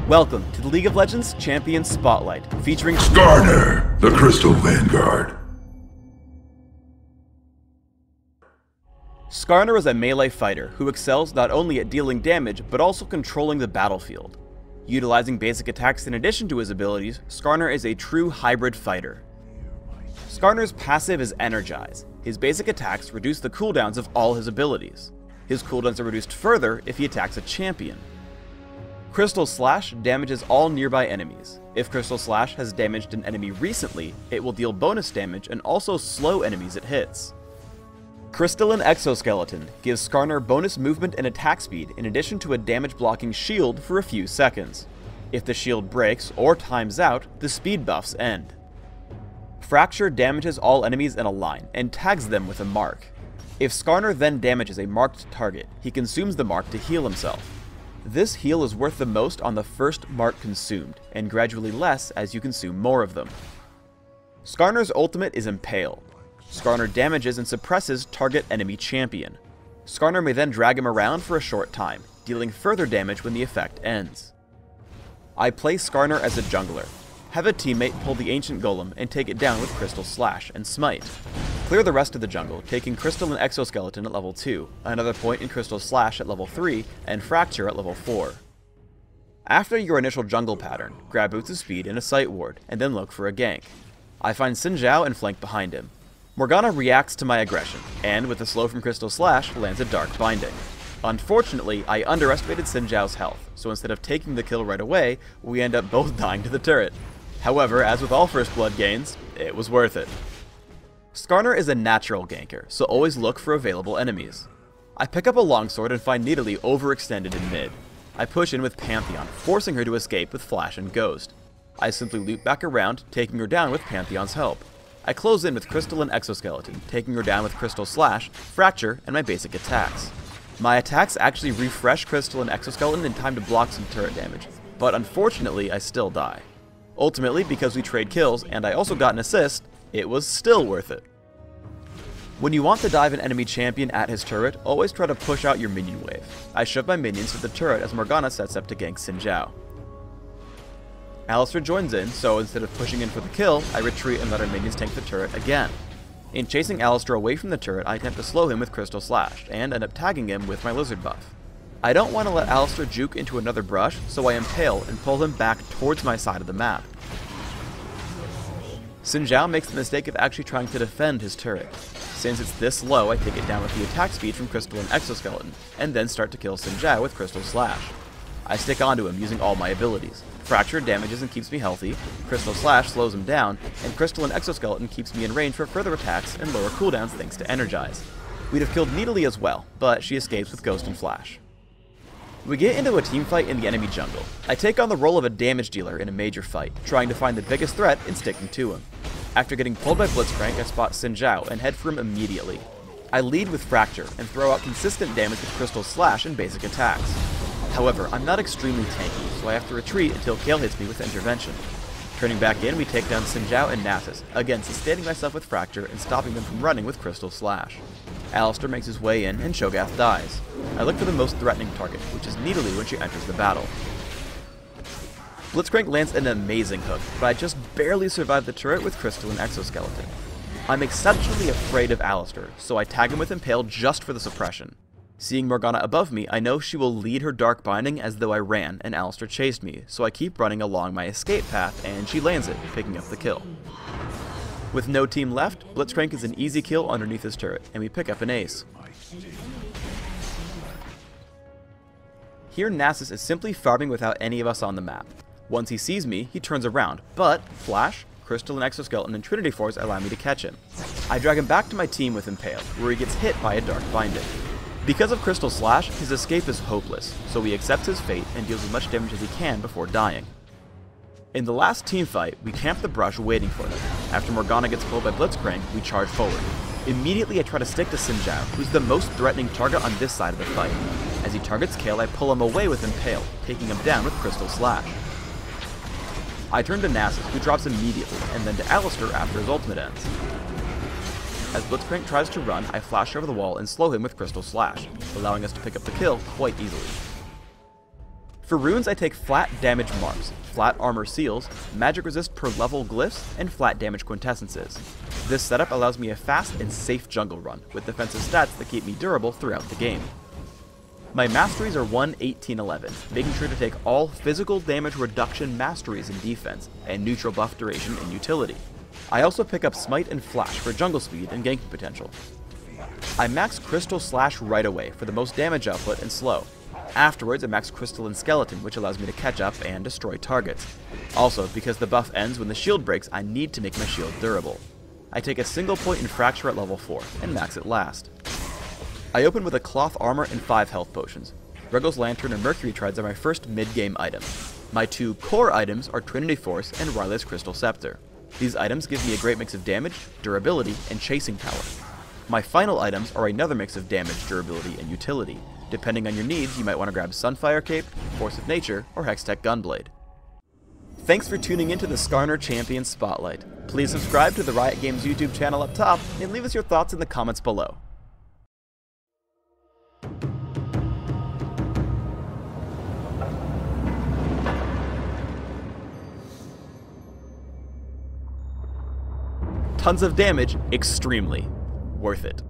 Welcome to the League of Legends Champions Spotlight, featuring Skarner, the Crystal Vanguard. Skarner is a melee fighter who excels not only at dealing damage, but also controlling the battlefield. Utilizing basic attacks in addition to his abilities, Skarner is a true hybrid fighter. Skarner's passive is Energize. His basic attacks reduce the cooldowns of all his abilities. His cooldowns are reduced further if he attacks a champion. Crystal Slash damages all nearby enemies. If Crystal Slash has damaged an enemy recently, it will deal bonus damage and also slow enemies it hits. Crystalline Exoskeleton gives Skarner bonus movement and attack speed in addition to a damage blocking shield for a few seconds. If the shield breaks or times out, the speed buffs end. Fracture damages all enemies in a line and tags them with a mark. If Skarner then damages a marked target, he consumes the mark to heal himself. This heal is worth the most on the first mark consumed, and gradually less as you consume more of them. Skarner's ultimate is Impale. Skarner damages and suppresses target enemy champion. Skarner may then drag him around for a short time, dealing further damage when the effect ends. I play Skarner as a jungler. Have a teammate pull the Ancient Golem and take it down with Crystal Slash and Smite. Clear the rest of the jungle, taking Crystalline Exoskeleton at level 2, another point in Crystal Slash at level 3, and Fracture at level 4. After your initial jungle pattern, grab Boots of Speed and a Sight Ward, and then look for a gank. I find Xin Zhao and flank behind him. Morgana reacts to my aggression, and with a slow from Crystal Slash, lands a Dark Binding. Unfortunately, I underestimated Xin Zhao's health, so instead of taking the kill right away, we end up both dying to the turret. However, as with all First Blood gains, it was worth it. Skarner is a natural ganker, so always look for available enemies. I pick up a longsword and find Nidalee overextended in mid. I push in with Pantheon, forcing her to escape with Flash and Ghost. I simply loop back around, taking her down with Pantheon's help. I close in with Crystalline Exoskeleton, taking her down with Crystal Slash, Fracture, and my basic attacks. My attacks actually refresh Crystalline Exoskeleton in time to block some turret damage, but unfortunately I still die. Ultimately, because we trade kills and I also got an assist, it was still worth it. When you want to dive an enemy champion at his turret, always try to push out your minion wave. I shove my minions to the turret as Morgana sets up to gank Xin Zhao. Alistar joins in, so instead of pushing in for the kill, I retreat and let our minions tank the turret again. In chasing Alistar away from the turret, I attempt to slow him with Crystal Slash, and end up tagging him with my Lizard buff. I don't want to let Alistar juke into another brush, so I impale and pull him back towards my side of the map. Xin Zhao makes the mistake of actually trying to defend his turret. Since it's this low, I take it down with the attack speed from Crystalline Exoskeleton, and then start to kill Xin Zhao with Crystal Slash. I stick onto him using all my abilities. Fracture damages and keeps me healthy, Crystal Slash slows him down, and Crystalline Exoskeleton keeps me in range for further attacks and lower cooldowns thanks to Energize. We'd have killed Nidalee as well, but she escapes with Ghost and Flash. We get into a teamfight in the enemy jungle. I take on the role of a damage dealer in a major fight, trying to find the biggest threat and sticking to him. After getting pulled by Blitzcrank, I spot Xin Zhao and head for him immediately. I lead with Fracture and throw out consistent damage with Crystal Slash and basic attacks. However, I'm not extremely tanky, so I have to retreat until Kayle hits me with Intervention. Turning back in, we take down Xin Zhao and Nasus, again sustaining myself with Fracture and stopping them from running with Crystal Slash. Alistar makes his way in, and Sho'gath dies. I look for the most threatening target, which is Nidalee when she enters the battle. Blitzcrank lands an amazing hook, but I just barely survive the turret with Crystalline Exoskeleton. I'm exceptionally afraid of Alistar, so I tag him with Impale just for the suppression. Seeing Morgana above me, I know she will lead her Dark Binding as though I ran and Alistar chased me, so I keep running along my escape path and she lands it, picking up the kill. With no team left, Blitzcrank is an easy kill underneath his turret, and we pick up an ace. Here Nasus is simply farming without any of us on the map. Once he sees me, he turns around, but Flash, Crystalline Exoskeleton, and Trinity Force allow me to catch him. I drag him back to my team with Impale, where he gets hit by a Dark Binding. Because of Crystal Slash, his escape is hopeless, so he accepts his fate and deals as much damage as he can before dying. In the last teamfight, we camp the brush waiting for them. After Morgana gets pulled by Blitzcrank, we charge forward. Immediately I try to stick to Xin Zhao, who's the most threatening target on this side of the fight. As he targets Kayle, I pull him away with Impale, taking him down with Crystal Slash. I turn to Nasus, who drops immediately, and then to Alistar after his ultimate ends. As Blitzcrank tries to run, I flash over the wall and slow him with Crystal Slash, allowing us to pick up the kill quite easily. For runes, I take flat damage marks, flat armor seals, magic resist per level glyphs, and flat damage quintessences. This setup allows me a fast and safe jungle run, with defensive stats that keep me durable throughout the game. My masteries are 1, 18, 11, making sure to take all physical damage reduction masteries in defense, and neutral buff duration in utility. I also pick up Smite and Flash for jungle speed and ganking potential. I max Crystal Slash right away for the most damage output and slow. Afterwards, I max Crystal and Skeleton, which allows me to catch up and destroy targets. Also, because the buff ends when the shield breaks, I need to make my shield durable. I take a single point in Fracture at level 4, and max it last. I open with a Cloth Armor and 5 health potions. Regal's Lantern and Mercury Trides are my first mid-game items. My 2 core items are Trinity Force and Riley's Crystal Scepter. These items give me a great mix of damage, durability, and chasing power. My final items are another mix of damage, durability, and utility. Depending on your needs, you might want to grab Sunfire Cape, Force of Nature, or Hextech Gunblade. Thanks for tuning into the Skarner Champion Spotlight. Please subscribe to the Riot Games YouTube channel up top, and leave us your thoughts in the comments below. Tons of damage, extremely worth it.